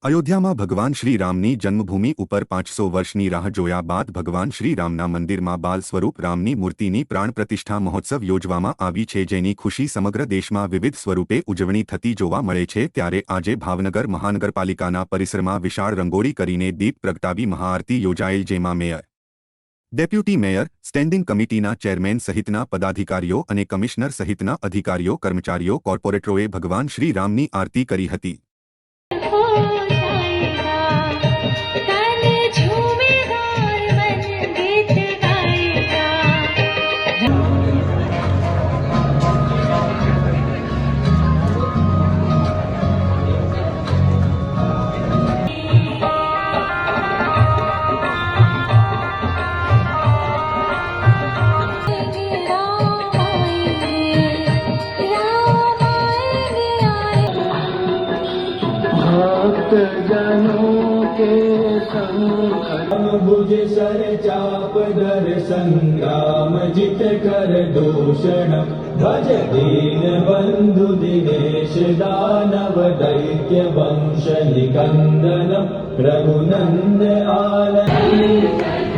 અયોધ્યામાં ભગવાન શ્રી રામની જન્મભૂમિ ઉપર 500 વર્ષની રાહ જોયા બાદ ભગવાન શ્રી રામના મંદિરમાં બાલ સ્વરૂપ રામની મૂર્તિની પ્રાણ પ્રતિષ્ઠા મહોત્સવ યોજવામાં આવી છે, જેની ખુશી સમગ્ર દેશમાં વિવિધ સ્વરૂપે ઉજવણી થતી જોવા મળે છે। ત્યારે આજે ભાવનગર મહાનગરપાલિકાના પરિસરમાં વિશાળ રંગોળી કરીને દીપ પ્રગટાવી મહાઆરતી યોજાયેલ, જેમાં મેયર, ડેપ્યુટી મેયર, સ્ટેન્ડિંગ કમિટીના ચેરમેન સહિતના પદાધિકારીઓ અને કમિશનર સહિતના અધિકારીઓ, કર્મચારીઓ, કોર્પોરેટરોએ ભગવાન શ્રી રામની આરતી કરી હતી। जनों के संग भुज सर चाप दर संग्राम जित कर दूषण भज दीन बंधु दिनेश दानव दैत्य वंश निकंदन रघुनंद आनंद।